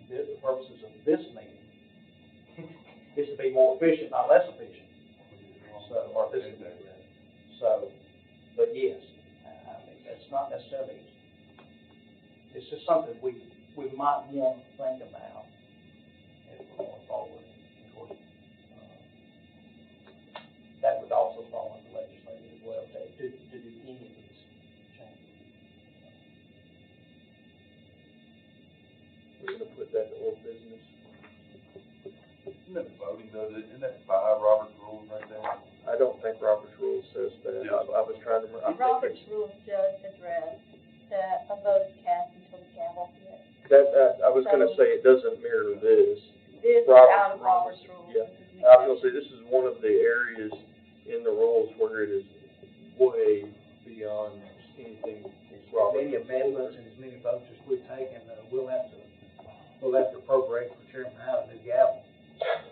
the purposes of this meeting is to be more efficient, not less efficient. So, or this is, so, but yes, I mean, that's not necessarily, it's just something we might want to think about as we're going forward. Of course, that would also fall under legislative as well, to do any of these changes. We're gonna put that to old business. Isn't that voting though, isn't that by Robert's rules right there? I don't think Robert's Rules says that. I was trying to remember. I think Robert's it's- rules just address that a vote is cast until the gavel hits. I was gonna say, it doesn't mirror this. This is Robert's out of Robert's rules. Yeah. This is an I was gonna say, exception. this is one of the areas in the rules where it is way beyond anything As Robert. many amendments and as many votes as we've taken, we'll have to appropriate for Chairman Howe a new gavel.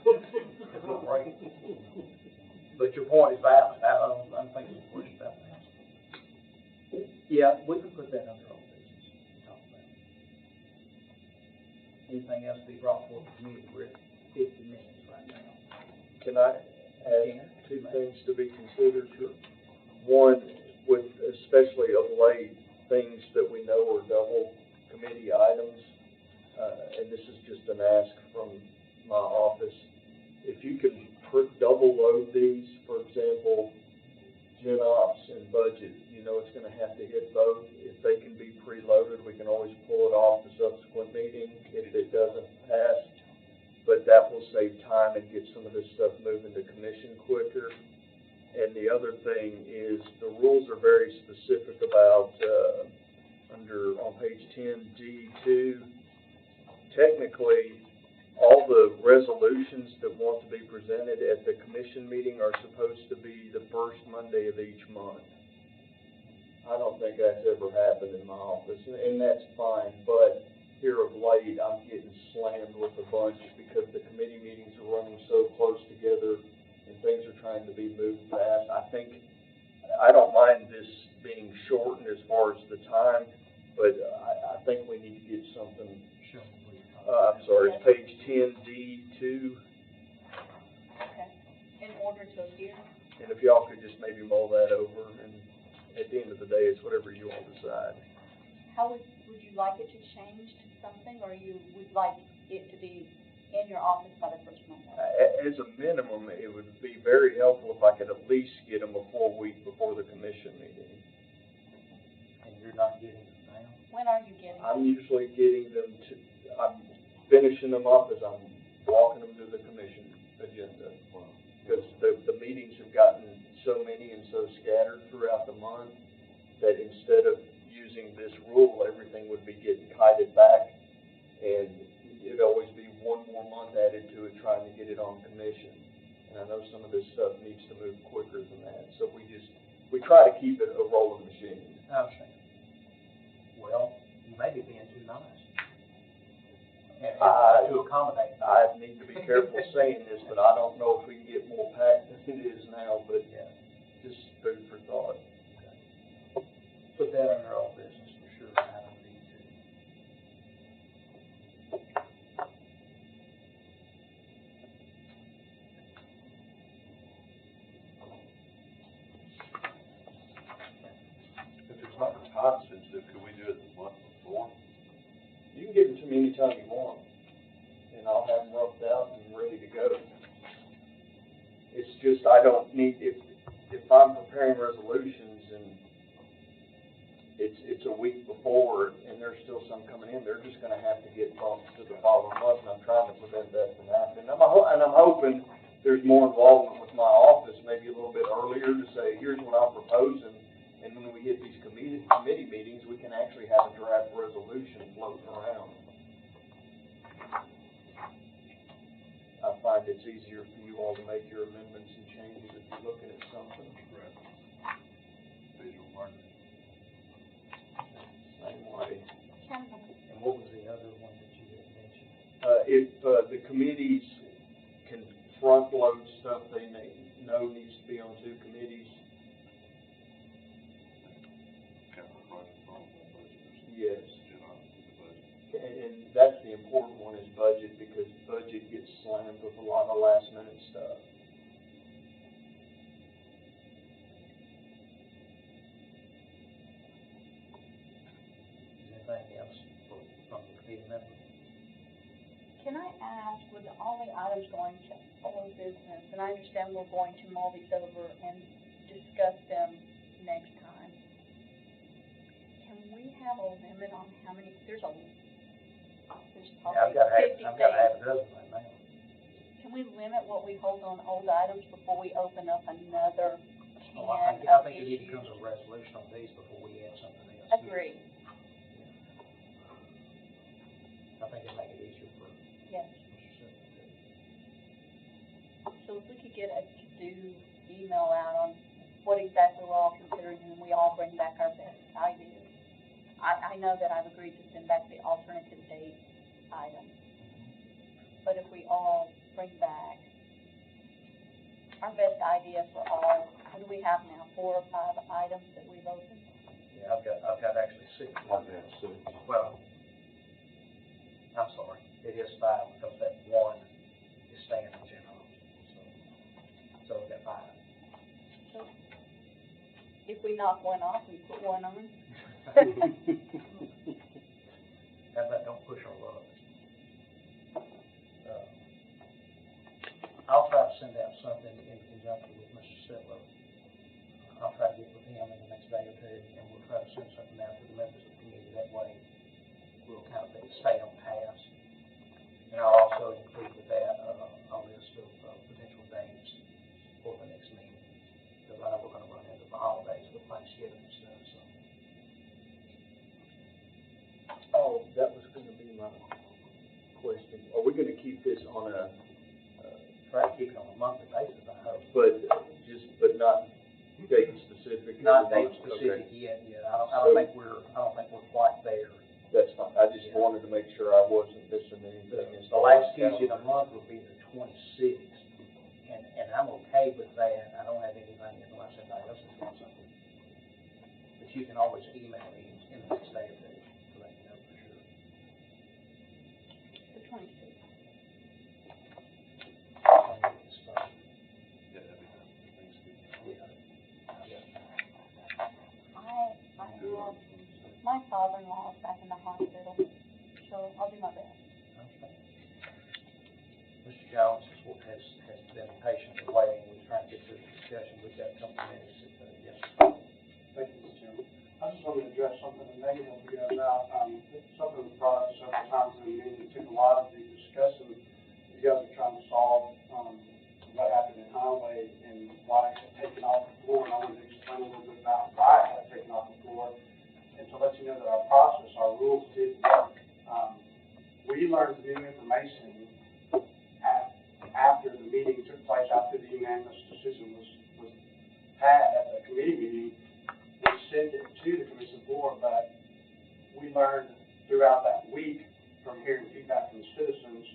If we'll break it. But your point is valid, I don't think it's worth about that. Yeah, we can put that under old business, and talk about it. Anything else to be brought forward to the committee, we're at 50 minutes right now. Can I add two things to be considered? Sure. One, with especially of late, things that we know are double committee items, and this is just an ask from my office. If you can double load these, for example, Gen Ops and budget, you know it's gonna have to hit both. If they can be preloaded, we can always pull it off the subsequent meeting if it doesn't pass. But that will save time and get some of this stuff moving to commission quicker. And the other thing is, the rules are very specific about, on page 10D2, technically, all the resolutions that want to be presented at the commission meeting are supposed to be the first Monday of each month. I don't think that's ever happened in my office, and that's fine, but here of late, I'm getting slammed with a bunch because the committee meetings are running so close together and things are trying to be moved fast. I don't mind this being shortened as far as the time, but I think we need to get something. I'm sorry, it's page 10D2, Okay, in order to appear. and if y'all could just maybe mull that over, and at the end of the day, it's whatever you all decide. How would you like it to change to something, or you would like it to be in your office by the first Monday? As a minimum, it would be very helpful if I could at least get them a full week before the commission meeting. And you're not getting them now? When are you getting I'm it? usually getting them I'm finishing them up as I'm walking them through the commission agenda. Because the meetings have gotten so many and so scattered throughout the month that instead of using this rule, everything would be getting kited back, and it'd always be one more month added to it trying to get it on commission. And I know some of this stuff needs to move quicker than that, so we try to keep it a rolling machine. I understand. Well, you may be being too nice. And to accommodate. I need to be careful saying this, but I don't know if we can get more packed than it is now, but Yeah. just food for thought. Put that under old business for sure, I don't need to. If it's not time sensitive, could we do it the month before? You can give them to me anytime you want, and I'll have them roughed out and ready to go. It's just, I don't need, if I'm preparing resolutions and it's a week before and there's still some coming in, they're just gonna have to get bumped to the following month, and I'm trying to prevent that from happening. And I'm hoping there's more involvement with my office, maybe a little bit earlier to say, here's what I'm proposing, and when we hit these committee meetings, we can actually have a draft resolution floating around. I find it's easier for you all to make your amendments and changes if you're looking at something. Visual markers. Same way. And what was the other one that you had mentioned? If the committees can front load stuff they know needs to be on two committees, Capital project, budget, yes. Gen Ops, the budget. And that's the important one is budget, because budget gets slammed with a lot of last minute stuff. Is there anything else from the committee member? Can I ask, with all the items going to old business, and I understand we're going to mull these over and discuss them next time, can we have a limit on how many, there's Yeah, probably I've got 50 half things. a dozen right now. Can can we limit what we hold on old items before we open up another Oh, can I of think you need to come issues? to a resolution on these before we add something else. Agree, I think it'd make it easier for yes. Mr. Sutton. So if we could get a to-do email out on what exactly we're all considering, and we all bring back our best ideas. I know that I've agreed to send back the alternative date item, but if we all bring back our best idea for all, what do we have now, 4 or 5 items that we've opened? Yeah, I've got actually 6. I've had 6. Well, I'm sorry, it is 5 because that one is staying in general, so we've got 5. So if we knock one off, we put one on? How about don't push our luck? I'll try to send out something in conjunction with Mr. Sitler. I'll try to get with him in the next day or two, and we'll try to send something out to the members of the community. That way, we'll kind of stay on task. And I'll also include with that a list of potential dates for the next meeting. Because I know we're going to run into the holidays with Thanksgiving and stuff, so. Oh, that was gonna be my question. Are we gonna keep this on a, Try to keep it on a monthly basis, I hope. but not date specific? Not date specific Okay. yet. I don't think we're quite there. That's fine. I just wanted to make sure I wasn't missing anything. The last Tuesday of the month will be the 26th, and I'm okay with that. I don't have anything unless anybody else has got something. But you can always email me in the next day or two to let me know for sure. The 26th. My father-in-law is back in the hospital, so I'll do my best. Okay. Mr. Jones has been patiently waiting. We're trying to get through the discussion. We've got a couple of minutes. Yes. Thank you, Mr. Chairman. I just wanted to address something that Megan has begun about, something we brought up several times in the meeting. It took a lot of the discussion you guys are trying to solve, what happened in Highway and why it had taken off the floor. And I wanted to explain a little bit about why it had taken off the floor. And to let you know that our process, our rules did work. We learned new information after the meeting took place, after the unanimous decision was had at the committee meeting. We sent it to the commission board, but we learned throughout that week from hearing feedback from the citizens,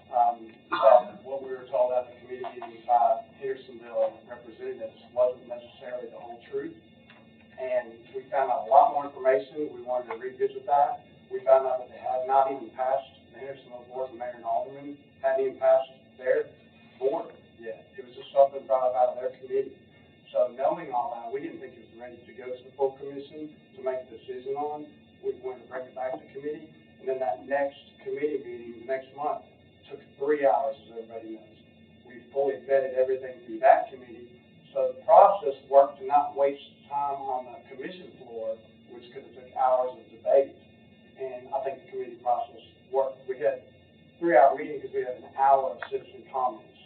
that what we were told at the committee meeting by Hendersonville representatives wasn't necessarily the whole truth. And we found out a lot more information. We wanted to revisit that. We found out that they had not even passed, the Hendersonville board, the mayor and alderman hadn't even passed their board yet. It was just something brought up out of their committee. So knowing all that, we didn't think it was ready to go to the full commission to make a decision on. We wanted to bring it back to committee. And then that next committee meeting, the next month, took 3 hours, as everybody knows. We fully vetted everything through that committee. So the process worked to not waste time on the commission floor, which could have took hours of debate. And I think the committee process worked. We had a 3-hour meeting because we had an hour of citizen comments.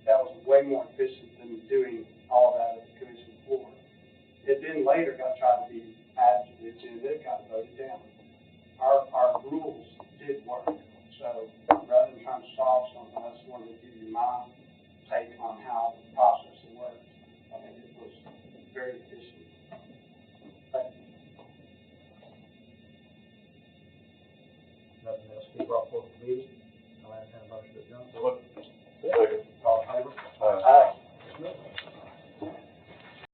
That was way more efficient than doing all of that at the commission floor. It then later got tried to be added to the agenda. It got voted down. Our rules did work. So rather than trying to solve something, I just wanted to give you my take on how the process worked. I think it was very efficient. Thank you. Nothing else to be brought forward to the meeting?